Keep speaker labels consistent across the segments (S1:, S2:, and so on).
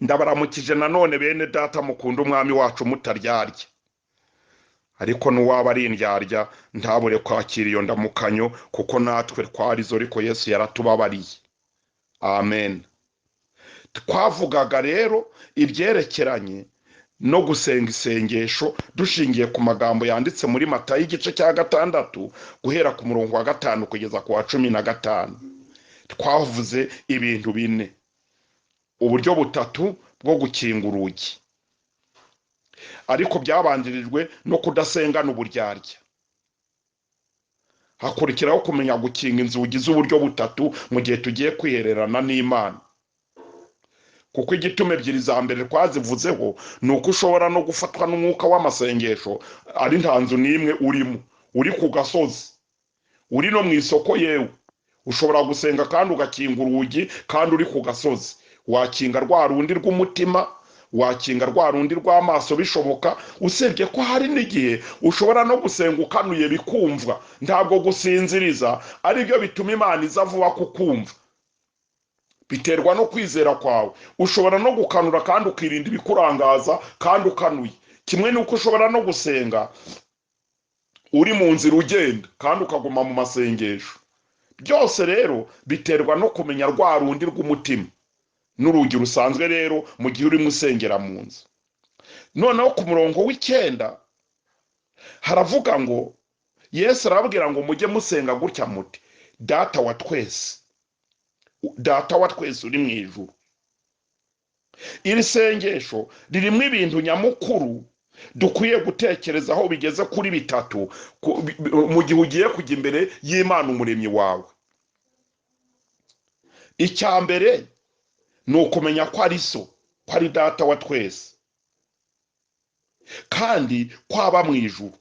S1: Ndabaramukije nanone bene data mukunda umwami wacu mutaryarya, ariko n'uwaba ari indyarya ntabure kwakira iyo ndamukanyo, kuko natwe twarizo ariko Yesu yaratubabariye. Amen. Twavugaga rero ibyerekeranye no gusenga isengesho dushingiye ku magambo yanditse muri Matayo igice cya 6 guhera ku murongo wa 5 kugeza ku wa 15. Twavuze ibintu bine: uburyo butatu bwo gukinga urugi, ariko byabanjirijwe no kudasengana uburyarya. Hakurikiraho kumenya gukinga inzugi z'uburyo butatu mu gihe tugiye kwihererana n'Imana, kuko igituma ebyiri za mbere twazivuzeho ni uko ushobora no gufatwa n'umwuka w'amasengesho ari nta nzu n'imwe urimo, uri ku gasozi, uri no mu isoko. Yewe ushobora gusenga kandi ugakinga urugi kandi uri ku gasozi. Wakinga rwa rundi rw'umutima, wakinga rwa rundi rw'amaso bishoboka, usibye ko hari n'igihe ushobora no gusenga ukanuye bikumvwa. Ntabwo gusinziriza ari byo bituma Imana iza vuba kukumva, biterwa no kwizera kwawe. Ushobora no gukanura kandi ukirinda ibikurangaza kandi ukanuye, kimwe nuko ushobora no gusenga uri mu nzira ugenda kandi ukaguma mu masengesho. Byose rero biterwa no kumenya rwa rundi rw'umutima n'urugi rusanzwe rero mu gihe urimo usengera mu nzu. Noneho ku murongo w'9 haravuga ngo Yesu arababwira ngo mujye musenga gutya muti: Data wa twese, Data wa twese uri mu ijuru. Iri sengesho ririmo ibintu nyamukuru dukwiye gutekerezaho bigeze kuri bitatu mu gihe ugiye kujya imbere y'Imana umuremyi wawe. Icya mbere ni ukumenya ko ari so, ko ari Data wa twese, kandi ko aba mu ijuru.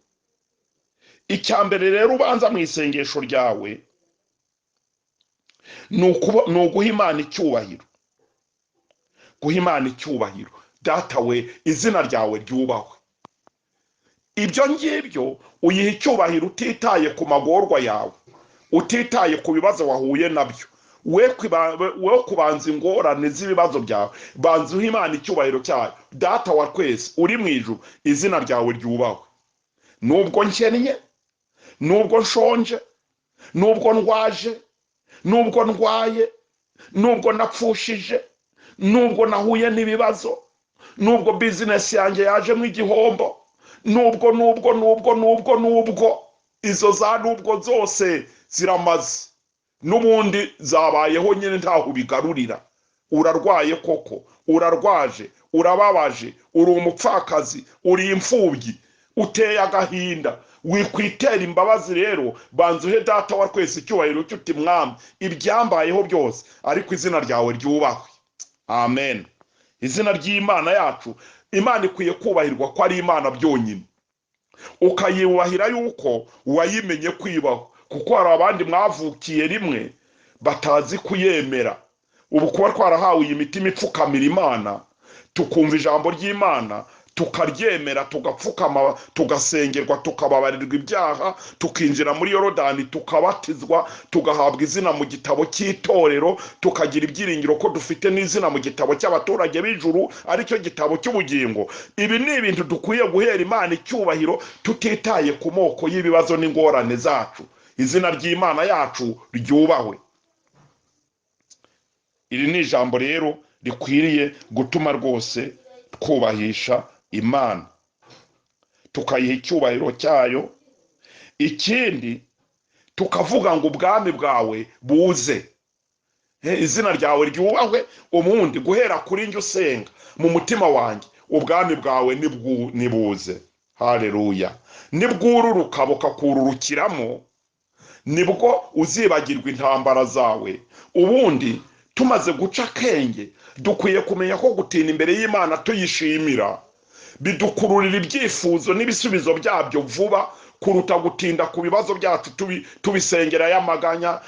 S1: Icya mbere rero ubanza mu isengesho ryawe ni uguha Imana icyubahiro. Guha Imana icyubahiro: Data we, izina ryawe ryubahwe. Ibyo ngibyo uyiha icyubahiro utitaye ku magorwa yawe, utitaye ku bibazo wahuye nabyo. We kubanza ingorane z'ibibazo byawe, banza uha Imana icyubahiro cyayo. Data wa twese uri mu ijuru, izina ryawe ryubahwe. Nubwo nkennye, nubwo nshonje, nubwo ndwaje, nubwo ndwaye, nubwo napfushije, nubwo nahuye n'ibibazo, nubwo business yanjye yajemo igihombo, nubwo izo za nubwo zose ziramaze, n'ubundi zabayeho nyine ntaho bigarurira. Urarwaye koko, urarwaje, urababaje, uri umupfakazi, uri imfubyi, uteye agahinda, wikwitera imbabazi. Rero banza uhe Data wa twese icyubahiro cy'uti: Mwami, ibyambayeho byose, ariko izina ryawe ryubahwe. Amen. Izina ry'Imana yacu, Imana ikwiye kubahirwa ko ari Imana byonyine, ukayubahira yuko wayimenye kwibaho, kuko hari abandi mwavukiye rimwe batazi kuyemera. Ubu kuba twarahawe iyi mitima ipfukamira Imana, tukumva ijambo ry'Imana, tukaryemera, tugapfukama, tugasengerwa, tukababarirwa ibyaha, tukinjira muri Yorodani, tukabatizwa, tugahabwa izina mu gitabo cy'itorero, tukagira ibyiringiro ko dufite n'izina mu gitabo cy'abaturage b'ijuru, aricyo gitabo cy'ubugingo. Ibi ni ibintu dukwiye guhera Imana icyubahiro, tutitaye ku moko y'ibibazo n'ingorane zacu. Izina ry'Imana yacu ryubahwe. Iri ni ijambo rero rikwiriye gutuma rwose twubahisha Imana, tukayiha icyubahiro cyayo. Ikindi tukavuga ngo ubwami bwawe buze, izina ryawe ryubahwe. Umundi guhera kuri njye usenga mu mutima wanjye, ubwami bwawe nibuze. Haleluya. Nibwururuka bukakururukiramo, nibwo uzibagirwa intambara zawe. Ubundi tumaze guca akenge, dukwiye kumenya ko gutinda imbere y'Imana tuyishimira bidukururira ibyifuzo n'ibisubizo byabyo vuba, kuruta gutinda ku bibazo byacu tubisengera y'amaganya.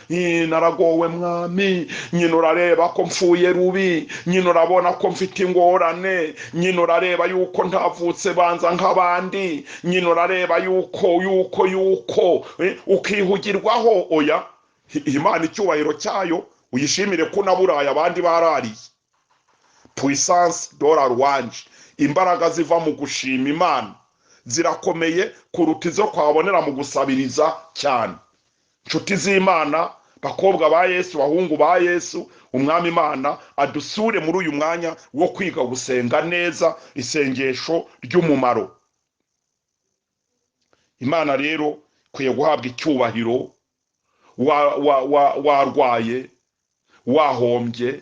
S1: Naragowe Mwami, nyine urareba ko mfuye rubi, nyine urabona ko mfite ingorane, nyine urareba yuko ntavutse banza nk'abandi, nyine urareba yuko ukihugirwaho. Oya, Imana icyubahiro cyayo uyishimire ko naburaye abandi barariye. puissance de la louange, imbaraga ziva mu gushima Imana zirakomeye kuruta izo kwabonera mu gusabiriza cyane. Nshuti z'Imana, bakobwa ba Yesu, bahungu ba Yesu, umwami Imana adusure muri uyu mwanya wo kwiga gusenga neza, isengesho ry'umumaro. Imana rero kwiye guhabwa icyubahiro. Warwaye, wahombye,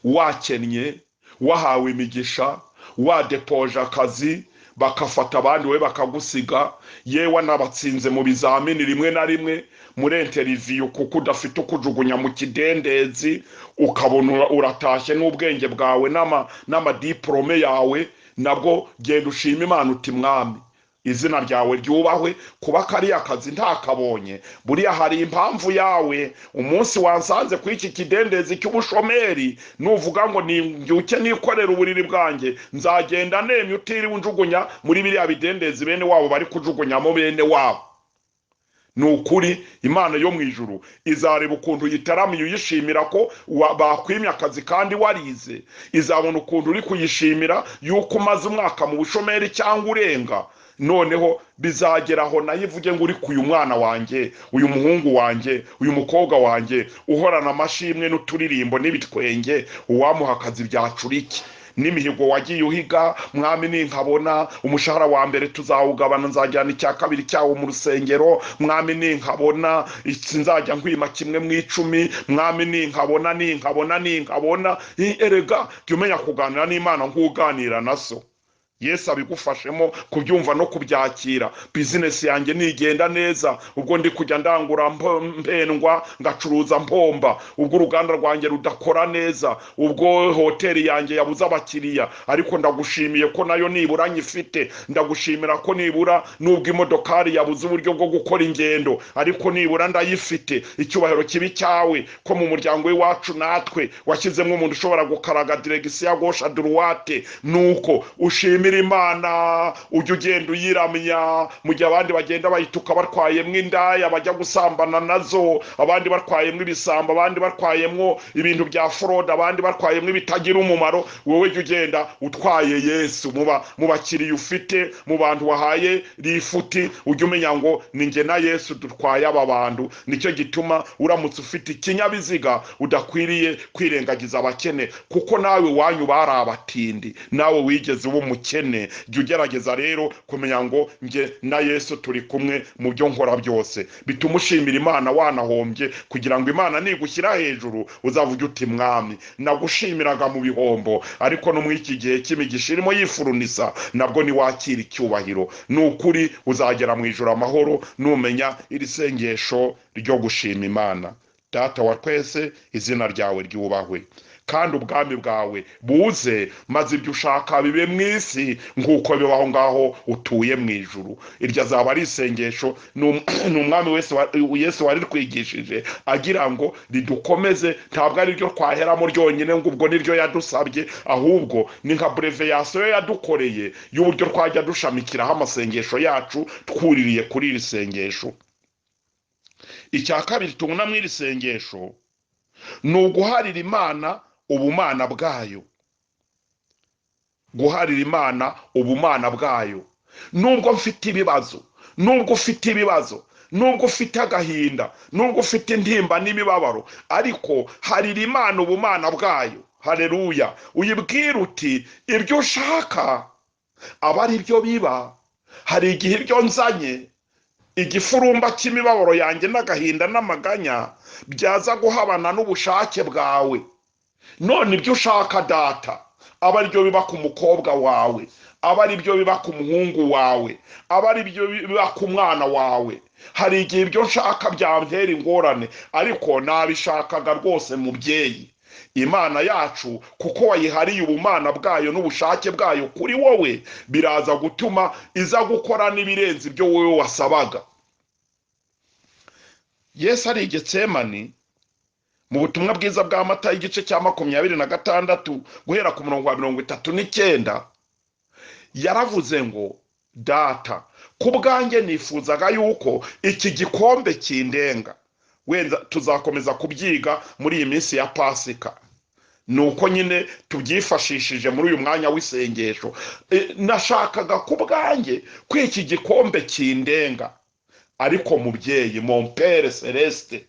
S1: wakennye, wahawe imigisha, wadepoje akazi bakafata abandi we bakagusiga, yewe nabatsinze mu bizamini rimwe na rimwe muri interview kuko udafite ukujugunya mu kidendezi, ukabona uratashye n'ubwenge bwawe n'ama diplome yawe, nabwo genda ushima Imana uti mwami izina ryawe ryubahwe, kuba kariya kazi ntakabonye buriya hari impamvu yawe. Umunsi wansanze ku iki kidendezi cy'ubushomeri, nuvuga ngo nimbyuke nikorera uburiri bwanjye, nzagenda nemye utiriwe unjugunya muri biriya bidendezi bene wabo bari kujugunyamo bene wabo. Nukuri Imana yo mu ijuru izareba ukuntu yitaramiye uyishimira ko bakwimya akazi kandi warize, izabona ukuntu uri kuyishimira yuko umaze umwaka mu bushomeri cyangwa urenga. Noneho bizageraho nayo ivuge ngo uri kuyu mwana wanjye, uyu muhungu wanjye, uyu mukobwa wanjye uhorana amashimwe n'uturirimbo n'ibitwenge, uwamuha akazi byacuriki. N'imihigo wagiye uhiga, mwami ninkabona umushahara wa mbere tuzawugabana, nzajyana icya kabiri cyawo mu rusengero, mwami ninkabona nzajya nkwima kimwe mu 10, mwami ninkabona. Erega jya umenya kuganira n'Imana nk'uganira na so. Yesu abigufashemo kubyumva no kubyakira. Business yanjye nigenda neza, ubwo ndi kujya ndangura mpendwa ngacuruza mpomba, ubwo uruganda rwanjye rudakora neza, ubwo hoteli yanjye yabuze abakiriya, ariko ndagushimiye ko nayo nibura nyifite. Ndagushimira ko nibura nubwo imodokari yabuze uburyo bwo gukora ingendo, ariko nibura ndayifite. Icyubahiro kibi cyawe ko mu muryango w'iwacu natwe washyizemo umuntu ushobora gukaraga direction ya gauche à droite, nuko ushimira Imana ujye ugenda uyiramya. Mu gihe abandi bagenda bayituka barwayemwo indaya bajya gusambana nazo, abandi barwayemwo ibisamba, abandi barwayemwo ibintu bya fraud, abandi barwayemwo ibitagira umumaro, wowe jye ugenda utwaye Yesu mu bakiriye ufite, mu bantu wahaye rifuti, ujye umenya ngo ninjye na Yesu dutwaye aba bantu. Nicyo gituma uramutse ufite ikinyabiziga udakwiriye kwirengagiza abakene, kuko nawe wanyu bari abatindi, nawe wigeze uba umukene. Jya ugerageza rero kumenya ngo nge na Yesu turi kumwe mu byo nkora byose. Bituma ushimira Imana wanahombye, kugira ngo Imana nigushyira hejuru uzavuge uti mwami nagushimiraga mu bihombo, ariko no mu iki gihe cy'imigisha irimo yifurunisa nabwo niwakira icyubahiro. Nukuri uzagera mu ijuru amahoro numenya iri sengesho ryo gushima Imana. Data wa twese, izina ryawe ryubahwe kandi ubwami bwawe buze, maze ibyo ushaka bibe mu isi nk'uko bibaho ngaho utuye mu ijuru. Iryo azaba ari isengesho n'umwami Yesu wari twigishije agira ngo ridukomeze. Ntabwo ari ryo twaheramo ryonyine ngo ubwo niryo yadusabye, ahubwo ni nka breveyasiyo yadukoreye y'uburyo twajya dushamikiraho amasengesho yacu twuririye kuri iri sengesho. Icya kabiri tubona mu iri sengesho ni uguharira Imana ubumana bwayo. Guharira Imana ubumana bwayo. Nubwo mfite ibibazo, nubwo ufite ibibazo, nubwo ufite agahinda, nubwo ufite intimba n'imibabaro, ariko harira Imana ubumana bwayo. Haleluya. Uyibwira uti ibyo ushaka aba ari byo biba. Hari igihe ibyo nzanye, igifurumba cy'imibabaro yanjye n'agahinda n'amaganya byaza guhabana n'ubushake bwawe. None ibyo ushaka data aba ari byo biba ku mukobwa wawe, aba ari byo biba ku muhungu wawe, aba ari byo biba ku mwana wawe. Hari igihe ibyo nshaka byantera ingorane, ariko nabishakaga rwose mubyeyi. Imana yacu kuko wayihariye ubumana bwayo n'ubushake bwayo kuri wowe, biraza gutuma iza gukora n'ibirenze ibyo wowe wasabaga. Yesu ari Getsemani mu butumwa bwiza bwa Matayo igice cya 26 guhera ku murongo wa 39 yaravuze ngo data, kubwanjye nifuzaga yuko iki gikombe kindenga. Wenda tuzakomeza kubyiga muri iyi minsi ya Pasika. nuko nyine tubyifashishije muri uyu mwanya w'isengesho. Nashakaga ku bwanjye ko iki gikombe kindenga, ariko mubyeyi mon père celeste,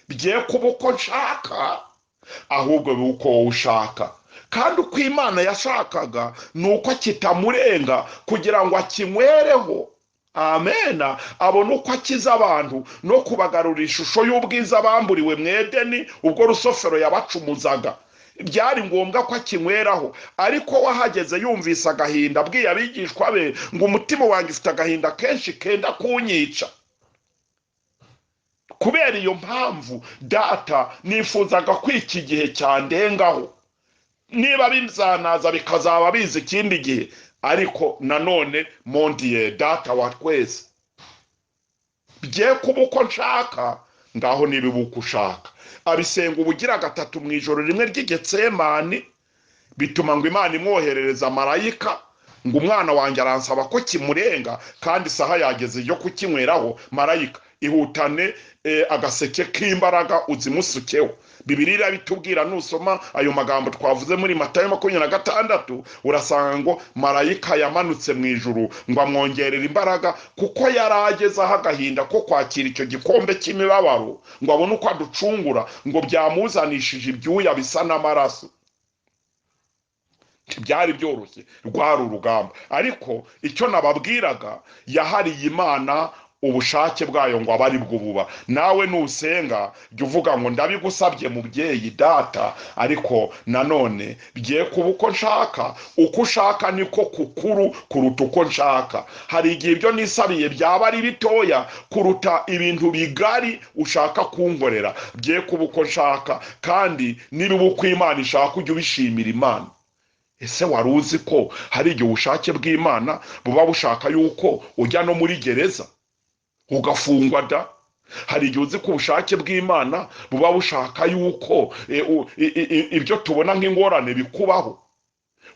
S1: bigiye kuba uko nshaka ahubwo bibe uko wowe ushaka. Kandi uko Imana yashakaga nuko kitamurenga kugira ngo akinywereho, amena, abone uko akiza abantu no kubagarura ishusho y'ubwiza bamburiwe mu Edeni ubwo rusofero yabacumuzaga. Byari ngombwa ko akinyweraho, ariko wahageze yumvise agahinda, abwiye abigishwa be ngo umutima wanjye ufite agahinda kenshi kenda kunyica. Kubera iyo mpamvu data nifuzaga ko iki gihe cyandengaho, niba bizanaza bikazaba biza ikindi gihe, ariko nanone mondiye data wa twese, bigiye kuba uko nshaka ngaho nibiba uko ushaka. Abisenga ubugira gatatu mu ijoro rimwe ry'Igetsemani, bituma ngo Imana imwoherereza marayika ngo umwana wanjye aransaba ko kimurenga kandi isaha yageze yo kukinyweraho. Marayika ihutane agaseke k'imbaraga uzimusukeho. Bibiliya bitubwira, nusoma ayo magambo twavuze muri Matayo 26, urasanga ngo marayika yamanutse mu ijuru ngo amwongerere imbaraga, kuko yarageze aho agahinda ko kwakira icyo gikombe cy'imibabaro ngo abone uko aducungura, ngo byamuzanishije ibyuya bisa n'amaraso. Byari byoroshye, rwari urugamba, ariko icyo nababwiraga, yahariye Imana ubushake bwayo ngo abari bwo buba. Nawe nusenga jya uvuga ngo ndabigusabye mubyeyi data, ariko nanone bigiye kuba uko nshaka. Uko ushaka niko kukuru kuruta uko nshaka. Hari igihe ibyo nisabiye byaba ari bitoya kuruta ibintu bigari ushaka kunkorera. Bigiye kuba uko nshaka, kandi niba uko Imana ishaka ujye ubishimira Imana. Ese wari uzi ko hari igihe ubushake bw'Imana buba bushaka yuko ujya no muri gereza ugafungwa da? Hari igihe uzi ko ubushake bw'Imana buba bushaka yuko ibyo tubona nk'ingorane bikubaho,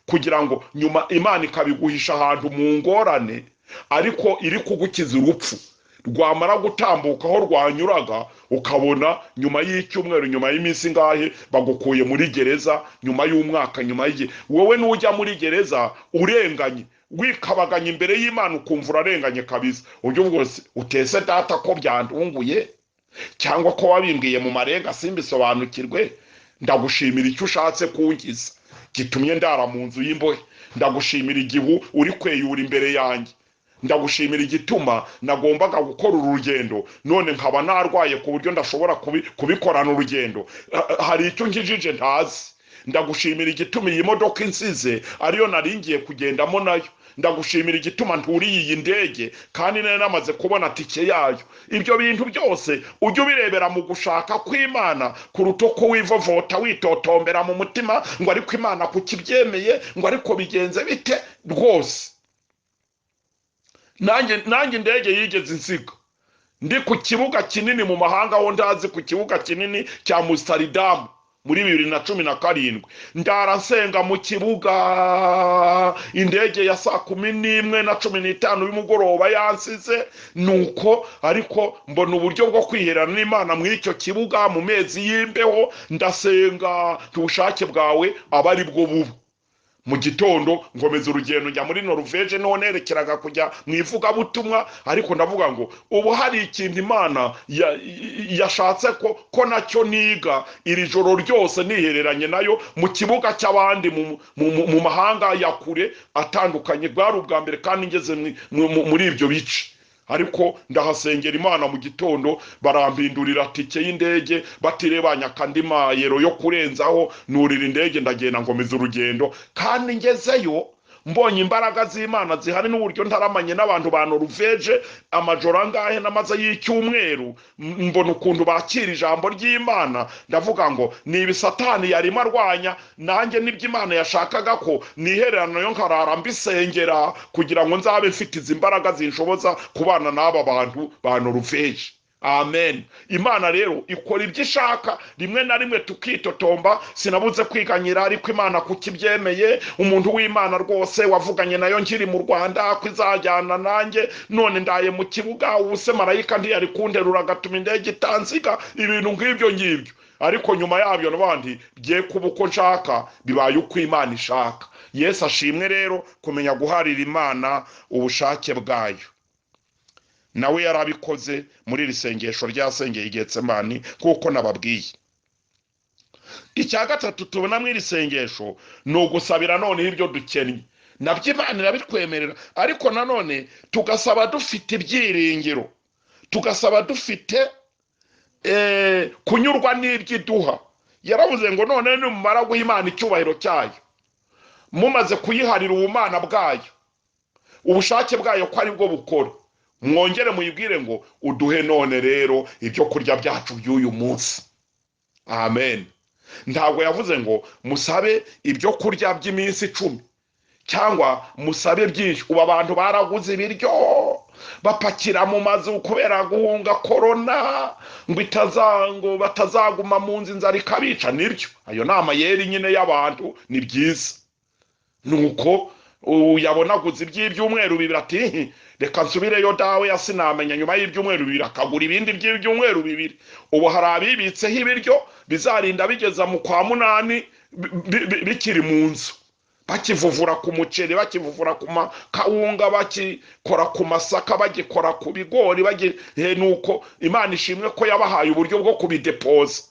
S1: kugira ngo nyuma Imana ikabiguhisha ahantu mu ngorane, ariko iri kugukiza urupfu. Rwamara gutambuka aho rwanyuraga, ukabona nyuma y'icyumweru, nyuma y'iminsi ngahe bagukuye muri gereza, nyuma y'umwaka, nyuma y'igihe. Wowe n'ujya muri gereza urenganye, wikabaganya imbere y'Imana ukumva urarenganye kabisa. Ujye ubwose utese data ko byantunguye, cyangwa ko wabimbwiye mu marenga simbisobanukirwe. Ndagushimira icyo ushatse kunkiza gitumye ndara mu nzu y'imbohe. Ndagushimira igihu uri kweyura imbere yanjye. Ndagushimira igituma nagombaga gukora uru rugendo none nkaba narwaye ku buryo ndashobora kubikorana urugendo. Hari icyo nkijije ntazi. Ndagushimira igituma iyi modoka insize ariyo naringiye kugendamo nayo. Ndagushimira igituma nturiye iyi ndege kandi nari namaze kubona tike yayo. Ibyo bintu byose ujye ubirebera mu gushaka kw'Imana kuruta ko wivovota witotombera mu mutima ngo ariko Imana kukibyemeye, ngo ariko bigenze bite rwose. Nanjye indege yigeze insiga ndi ku kibuga kinini mu mahanga, aho ndazi ku kibuga kinini cya Amsterdam muri 2017. Ndara nsenga mu kibuga, indege ya 11:15 y'umugoroba yansize. Nuko ariko mbona uburyo bwo kwiherana n'Imana muri icyo kibuga mu mezi y'imbeho. Ndasenga ubushake bwawe aba ari bwo buba. Mu gitondo ngomeza urugendo njya muri Norvege, niho nerekeraga kujya mu ivugabutumwa, ariko ndavuga ngo ubu hari ikintu Imana yashatse ko nacyo niga iri joro ryose nihereranye nayo mu kibuga cy'abandi mu mahanga ya kure atandukanye. Bwari ubwa mbere kandi ngeze muri ibyo bice, ariko ndahasengera Imana mu gitondo. Barambindurira tike y'indege batirebanya kandi mayero yo kurenzaho, nurira indege ndagenda ngomeza urugendo. Kandi ngezeyo mbonye imbaraga z'Imana zihari n'uburyo ntaramanye n'abantu ba Norvege amajoro angahe namaze y'icyumweru. Mbona ukuntu bakira ijambo ry'Imana, ndavuga ngo niba Satani yarimo arwanya, nanjye nibyo Imana yashakaga ko nihererana yo nkarara mbisengera kugira ngo nzabe mfite izi imbaraga zinshoboza kubana n'aba bantu ba Norvege. Amen. Imana rero ikora ibyo ishaka, rimwe na rimwe tukitotomba. Sinabuze kwiganyira, ariko Imana kukibyemeye. Umuntu w'Imana rwose wavuganye nayo nkiri mu Rwanda kwizajyana nanjye, none ndaye mu kibuga. Ubuse marayika ntiyari kunterura agatuma indege itansiga. Ibintu ngibyo ariko nyuma yabyo n'abandi bye kuba uko nshaka bibaye uko Imana ishaka. Yesu ashimwe rero kumenya guharira Imana ubushake bwayo. Nawe yarabikoze muri iri sengesho ryasengeye i Getsemani kuko nababwiye. Icya gatatu tubona muri iri sengesho ni ugusabira noneho ibyo dukennye. Nabyo Imana irabitwemerera, ariko nanone tugasaba dufite ibyiringiro, tugasaba dufite kunyurwa n'ibyiduha. Yaravuze ngo none nimumara guha Imana icyubahiro cyayo, mumaze kuyiharira ubumana bwayo, ubushake bwayo ko ari bwo bukora, mwongere muyibwire ngo uduhe none rero ibyo kurya byacu by'uyu munsi. Amen. Ntabwo yavuze ngo musabe ibyo kurya by'iminsi 10 cyangwa musabe byinshi. Ubu abantu baraguze ibiryo bapakira mu mazu kubera guhunga corona ngo batazaguma mu nzu inzara ikabica. Nibyo, ayo nama yeri nyine y'abantu ni byiza. Nuko yabonaguze iby'ibyumweru 2 ati reka nsubireyo dawe yasinamenya nyuma y'ibyumweru 2 akagura ibindi by'ibyumweru 2. Ubu hari abibitseho ibiryo bizarinda bigeza mu kwa 8 bikiri mu nzu, bakivuvura ku muceri, bakivuvura ku kawunga, bakikora ku masaka, bagikora ku bigori, nuko Imana ishimwe ko yabahaye uburyo bwo kubidepoza.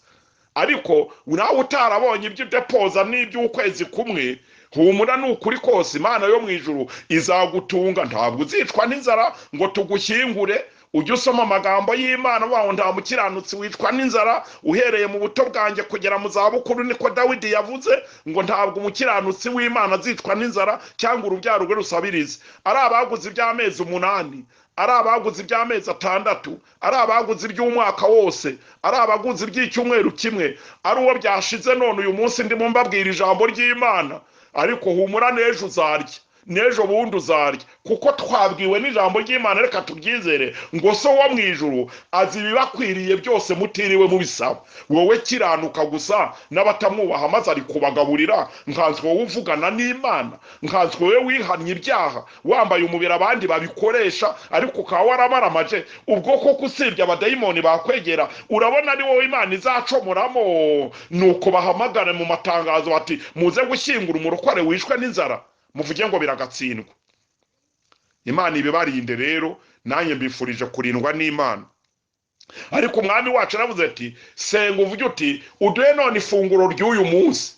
S1: Ariko nawe utarabonye ibyo depoza n'iby'ukwezi kumwe, humura n'ukuri kose Imana yo mu ijuru izagutunga. Ntabwo uzicwa n'inzara ngo tugushyingure. Ujye usoma amagambo y'Imana baho nta mukiranutsi wicwa n'inzara uhereye mu buto bwanjye kugera mu zabukuru, niko Dawidi yavuze ngo ntabwo umukiranutsi w'Imana azicwa n'inzara cyangwa urubyaro rwe rusabirize. Ari abaguze iby'amezi 8, ari abaguze iby'amezi 6, ari abaguze iby'umwaka wose, ari abaguze iby'icyumweru kimwe, ari uwo byashize none uyu munsi ndimo mbabwira ijambo ry'Imana. Ariko humura n'ejo uzarya, n'ejo bundi uzarya, kuko twabwiwe n'ijambo ry'Imana. Reka tubyizere ngo so wo mu ijuru azi ibibakwiriye byose mutiriwe mubisaba. Wowe kiranuka gusa n'abatamwubaha maze ari kubagaburira. Nkanzwe wowe uvugana n'Imana, nkanzwe wowe wihannye ibyaha wambaye umubiri abandi babikoresha, ariko ukaba waramaramaje. Ubwo koko usibye abadayimoni bakwegera, urabona ari wowe Imana izacomoramo. Nuko bahamagare mu matangazo bati muze gushyingura umurokore wishwe n'inzara, muvuge ngo biragatsindwa. Imana ibibarinde rero, nanjye mbifurije kurindwa n'Imana. Ariko umwami wacu aravuze ati senga uvuge uti uduhe none ifunguro ry'uyu munsi.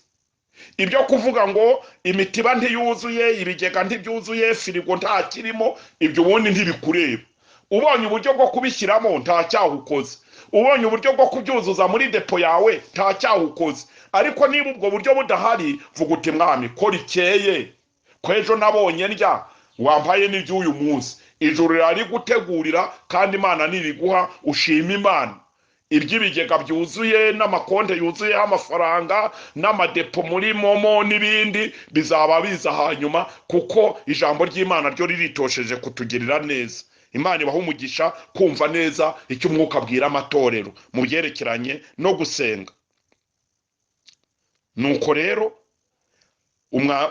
S1: Ibyo kuvuga ngo imitiba ntiyuzuye, ibigega ntibyuzuye, firigo nta kirimo, ibyo ubundi ntibikureba. Ubonye uburyo bwo kubishyiramo nta cyaha ukoze, ubonye uburyo bwo kubyuzuza muri depo yawe nta cyaha ukoze. Ariko niba ubwo buryo budahari, vuga uti mwami ko rikeye, ko ejo nabonye ndya, wampaye n'iby'uyu munsi. Ijuru rari gutegurira kandi Imana niriguha, ushima Imana. Iby'ibigega byuzuye n'amakonte yuzuyeho amafaranga n'amadepo muri momo n'ibindi bizaba biza hanyuma, kuko ijambo ry'Imana ryo riritosheje kutugirira neza. Imana ibaha umugisha kumva neza icyo umwuka abwira amatorero mu byerekeranye no gusenga. Nuko rero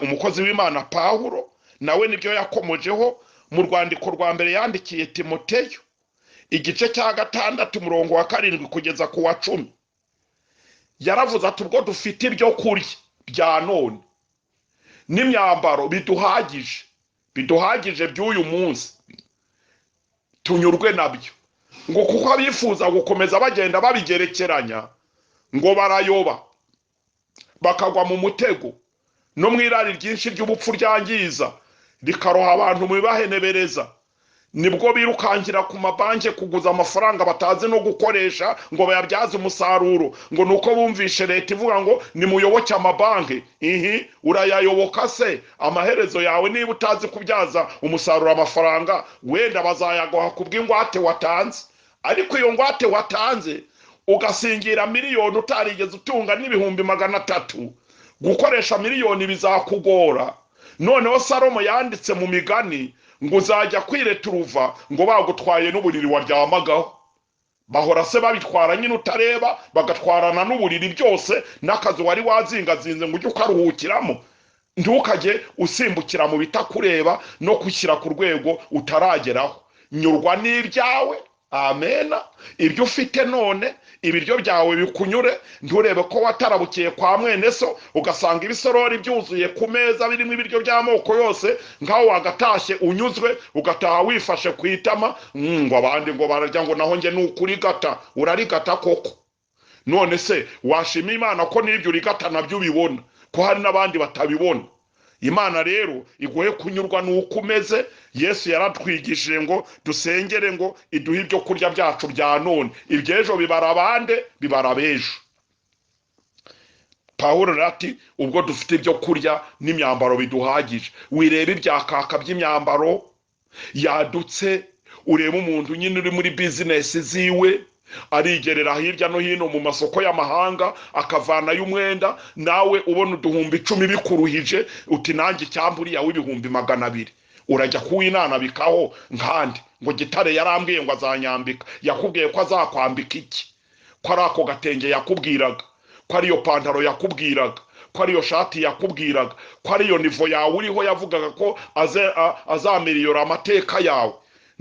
S1: umukozi w'Imana Pawulo nawe nibyo yakomojeho mu rwandiko rwa mbere yandikiye Timoteyo, igice cya 6 umurongo wa 7 kugeza ku wa 10. Yaravuze ati ubwo dufite ibyo kurya bya none n'imyambaro biduhagije by'uyu munsi, tunyurwe nabyo. Ngo kuko abifuza gukomeza bagenda babigerekeranya, ngo barayoba bakagwa mu mutego no mwirari ryinshi ry'ubupfu ryangiza rikaroha abantu mu bibahenebereza. Nibwo birukankira ku mabanki kuguza amafaranga batazi no gukoresha ngo bayabyaze umusaruro, ngo nuko bumvishe leta ivuga ngo nimuyoboke amabanki. Urayayoboka se? Amaherezo yawe niba utazi kubyaza umusaruro amafaranga, wenda bazayagoha kubw'ingwate watanze. Ariko iyo ngwate watanze ugasingira miliyoni utarigeze utunga n'ibihumbi 300, gukoresha miliyoni bizakugora. Noneho Salomo yanditse mu migani ngo uzajya kwireturuva ngo bagutwaye n'uburiri waryamagaho. Bahora se babitwara nyine utareba, bagatwarana n'uburiri byose n'akazi wari wazingazinze ngo ujye ukaruhukiramo. Ntukajye usimbukira mu bitakureba no kushyira ku rwego utarageraho. Nyurwa n'ibyawe, amena. Ibyo ufite none ibiryo byawe bikunyure, nturebe ko watarabukiye kwa mwene so ugasanga ibisorori byuzuye ku meza birimo ibiryo by'amoko yose, ngaho wagatashye unyuzwe ugataha wifashe ku itama, ngo abandi ngo bararya, ngo naho nge nukurigata. Urarigata koko? None se washima Imana ko n'ibyo urigata nabyo ubibona, ko hari n'abandi batabibona? Imana rero iguhe kunyurwa nuko umeze. Yesu yaratwigishije ngo dusengere ngo iduhe ibyo kurya byacu bya none, ibyejo bibara bande bibara bejo. Pawulo rati ubwo dufite ibyo kurya n'imyambaro biduhagije, wireba ibyakaka by'imyambaro yadutse, ureba umuntu nyine uri muri business ziwe arigerera hirya no hino mu masoko y'amahanga akavana y'umwenda, nawe ubona uduhumbi 10 bikuruhije, uti nanjye cyamburi yawe ibihumbi 200, urajya kuwinanabikaho nkandi ngo Gitare yarambwiye ngo azanyambika. Yakubwiye ko azakwambika iki? Ko ari ako gatenge yakubwiraga, ko ari yo pantaro yakubwiraga, ko ari yo shati yakubwiraga, ko ari yo nivo yawe uriho yavugaga ko azamiriyora amateka yawe,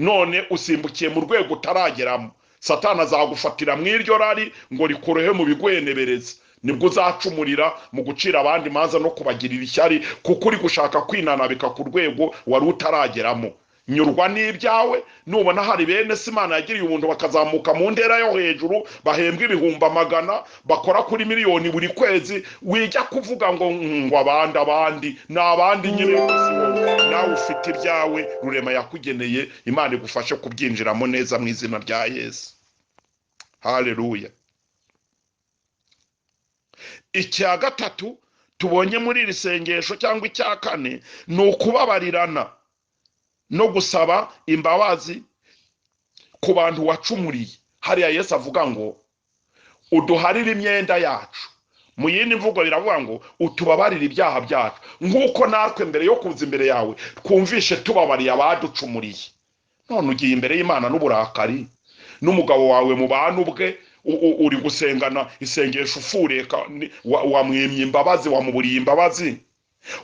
S1: none usimbukiye mu rwego utarageramo. Satana azagufatira mw'iryo rari ngo rikurohe mu bigwenebereza, nibwo uzacumurira mu gucira abandi manza no kubagirira ishyari, kuko uri gushaka kwinanabika ku rwego wari utarageramo. Nyurwa n'ibyawe, nubona hari bene Imana yagiriye ubuntu bakazamuka mu ndera yo hejuru, bahembwa ibihumbi 100, bakora kuri miliyoni buri kwezi, wijya kuvuga ngo abandi n'abandi nyine gusibo. Nawe ufite ibyawe Rurema yakugeneye, Imana igufashe kubyinjiramo neza mu izina rya Yesu. Haleluya. Icya gatatu tubonye muri iri sengesho cyangwa icya kane ni ukubabarirana no gusaba imbabazi ku bantu wacumuriye. Hariya Yesu avuga ngo uduharire imyenda yacu, mu yindi mvugo biravuga ngo utubabarire ibyaha byacu, nk'uko natwe mbere yo kuza imbere yawe twumvishe tubabariye abaducumuriye. None ugiye imbere y'Imana n'uburakari, n'umugabo wawe mu bantu bwe uri gusengana isengesho ufureka, wamwimye imbabazi, wamuburiye imbabazi.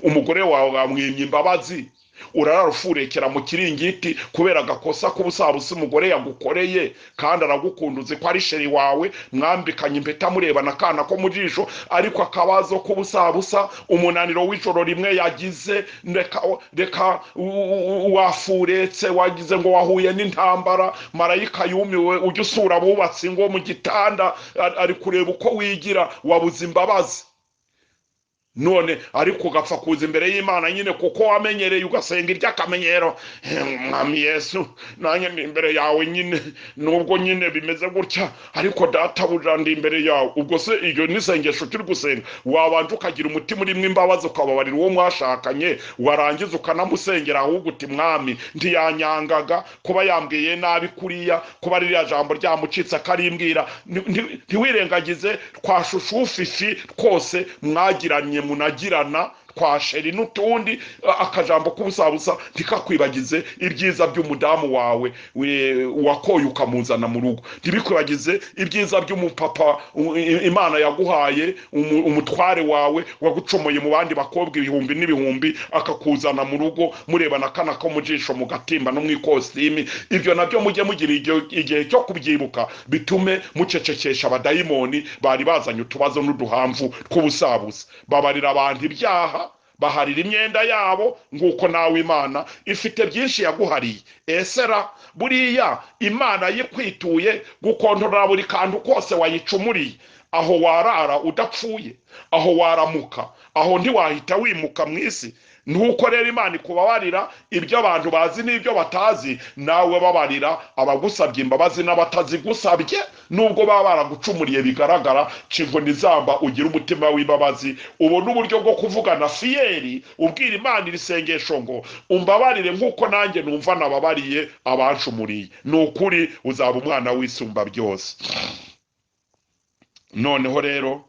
S1: Umugore wawe wamwimye imbabazi, urarufurekera mu kiringiti kubera agakosa k'ubusabusi umugore yagukoreye, kandi aragukunduze ko ari sheri wawe, mwambikanye impeta murebana akana ko mu jisho, ariko akabazo k'ubusabusa umunaniro w'ijoro rimwe yagize, reka wafuretse, wagize ngo wahuye n'intambara, marayika yumiwe, ujye usura abubatsi ngo mu gitanda ari kureba uko wigira, wabuze imbabazi. None ariko ugapfa kuza imbere y'Imana nyine kuko wamenyereye ugasenga iry'akamenyero. Mwami Yesu, nanjye ndi imbere yawe nyine, nubwo nyine bimeze gutya, ariko databuja ndi imbere yawe. Ubwo se iyo nisengesho turi gusenga, wabanje ukagira umutima urimo imbabazi, ukababarira uwo mwashakanye, warangiza ukanamusengera ahubwo uti Mwami ntiyanyangaga, kuba yambwiye nabi kuriya, kuba ririya jambo ryamucitse akarimbwira. Ntiwirengagize twashushufifi twose mwagiranye munagirana, twasheri n'utundi, akajambo k'ubusabusa ntikakwibagize ibyiza by'umudamu wawe wakoye ukamuzana mu rugo, ntibikwibagize ibyiza by'umupapa Imana yaguhaye, umutware wawe wagucomoye mu bandi bakobwa ibihumbi n'ibihumbi, akakuzana mu rugo murebana akana ko mu jisho mu gatimba no mu ikositimi. Ibyo nabyo mujye mugira igihe cyo kubyibuka, bitume mucecekesha abadayimoni bari bazanye utubazo n'uduhamvu tw'ubusabusa. Babarira abantu ibyaha, baharira imyenda yabo, nguko nawe Imana ifite byinshi yaguhariye. Esera buriya Imana yikwituye gukontorora buri kantu kose wayicumuriye, aho warara udapfuye, aho waramuka, aho ntiwahita wimuka mu isi. Nuko rero Imana ikubabarira ibyo abantu bazi n'ibyo batazi, nawe babarira abagusabye imbabazi n'abatazigusabye, nubwo baba baragucumuriye bigaragara. Cingo nizamba ugira umutima w'imbabazi, ubona uburyo bwo kuvugana fiyeri, ubwira Imana irisengesho ngo umbabarire nk'uko nanjye numva nababariye abancumuriye. Nukuri uzaba umwana w'Isumba byose. Noneho rero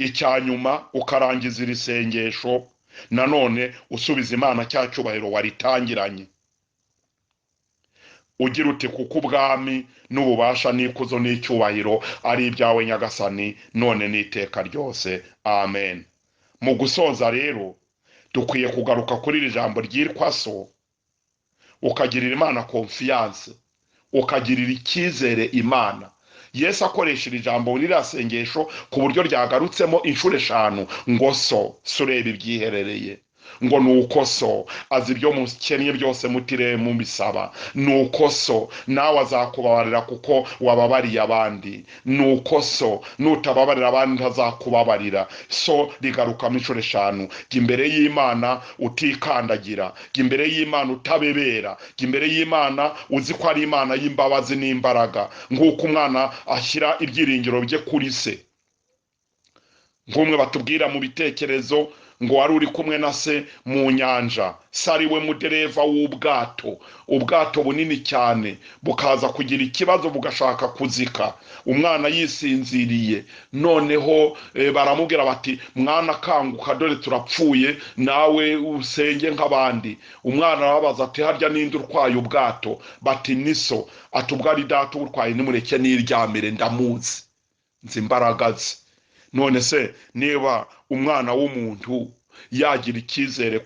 S1: icyanyuma ukarangiza iri sengesho, nanone usubiza Imana cya cyubahiro waritangiranye, ugira uti kuko ubwami n'ububasha n'ikuzo n'icyubahiro ari ibyawe Nyagasani, none n'iteka ryose, amen. Mu gusoza rero dukwiye kugaruka kuri iri jambo ryitwa so, ukagirira Imana confiance. ukagirira icyizere Imana. Yesu akoresha iri jambo ririya sengesho ku buryo ryagarutsemo inshuro 5 ngo so ureba ibyiherereye, ngo nuko so azi ibyo mukennye byose mutire mu bisaba, nuko so nawe azakubabarira kuko wababariye abandi, nuko so nutababarira abandi ntazakubabarira. So rigarukamo inshuro 5. Jya imbere y'Imana utikandagira, jya imbere y'Imana utabebera, jya imbere y'Imana uzi ko ari Imana y'imbabazi n'imbaraga, nk'uko umwana ashyira ibyiringiro bye kuri se. Nk'umwe batubwira mu bitekerezo ngo wari uri kumwe na se mu nyanja, sari we mudereva w'ubwato, ubwato bunini cyane bukaza kugira ikibazo bugashaka kuzika, umwana yisinziriye. Noneho baramubwira bati mwana kanguka dore turapfuye nawe usenge nk'abandi. Umwana arabaza ati harya ninde urwaye ubwato? Bati niso. Atubwa ari data urwaye, nimureke niryamire ndamuzi, nzi imbaraga ze. None se niba umwana w'umuntu yagira icyizere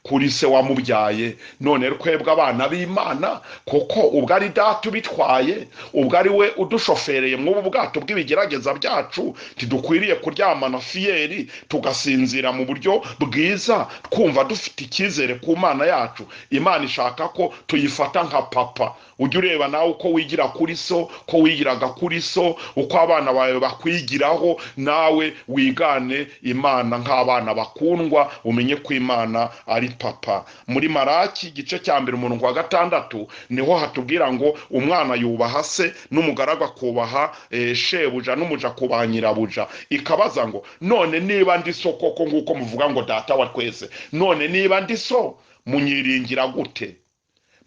S1: kuri se wamubyaye, none twebwe abana b'Imana koko ubwo ari data ubitwaye, ubwo ari we udushofereye mu bwato bw'ibigerageza byacu, ntidukwiriye kuryamana fiyeri tugasinzira mu buryo bwiza twumva dufite icyizere ku Mana yacu? Imana ishaka ko tuyifata nka papa. Ujye ureba nawe uko wigira kuri so, ko wigiraga kuri so, uko abana bawe bakwigiraho, nawe wigane Imana nk'abana bakundwa, umenye ko Imana ari papa. Muri Maraki igice cya 1 umurongo wa 6 niho hatubwira ngo umwana yubaha se n'umugaragu akubaha shebuja n'umuja kubaha nyirabuja. Ikabaza ngo none niba ndi so koko nguko muvuga ngo data wa twese, none niba ndi so munyiringira gute?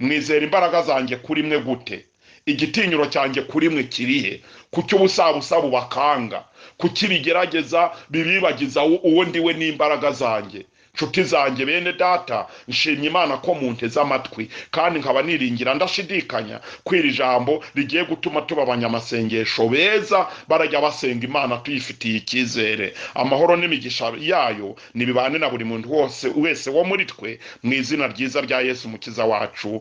S1: Mwizera imbaraga zanjye kuri mwe gute? Igitinyiro cyanjye kuri mwe kirihe? Kuki ubusabusa bubakanga? Kuki bigerageza bibibagiza uwo ndiwe n'imbaraga zanjye? Nshuti zanjye bene data, nshimye Imana ko munteze amatwi, kandi nkaba niringira ndashidikanya ko iri jambo rigiye gutuma tuba abanyamasengesho beza barajya basenga Imana tuyifitiye icyizere. Amahoro n'imigisha yayo nibibane na buri muntu wese wo muri twe, mu izina ryiza rya Yesu umukiza wacu,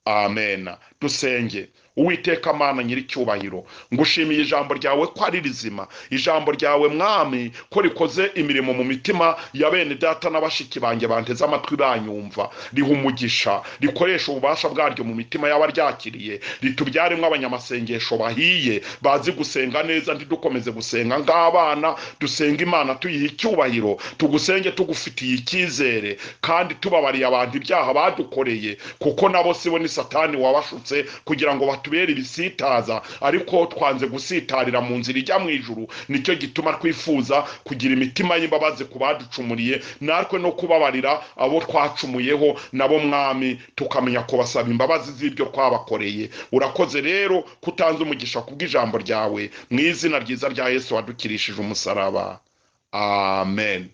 S1: amen. Dusenge. Uwiteka Mana nyiricyubahiro, ngushimiye ijambo ryawe ko ari rizima, ijambo ryawe Mwami ko rikoze imirimo mu mitima ya bene data n'abashiki banjye banteze amatwi banyumva. Riha umugisha, rikoresha ububasha bwaryo mu mitima y'abaryakiriye, ritubyaremwe abanyamasengesho bahiye bazi gusenga neza, ntidukomeze gusenga nk'abana, dusenga Imana tuyiha icyubahiro, tugusenge tugufitiye icyizere, kandi tubabariye abantu ibyaha badukoreye, kuko nabo sibo ni Satani wabashutse kugira ngo tubere ibisitaza, ariko twanze gusitarira mu nzira ijya mu ijuru. Nicyo gituma twifuza kugira imitima y'imbabazi ku baducumuriye, natwe no kubabarira abo twacumuyeho nabo Mwami, tukamenya kubasaba imbabazi z'ibyo twabakoreye. Urakoze rero kutanze umugisha kubw'ijambo ryawe, mu izina ryiza rya Yesu wadukirishije umusaraba, amen.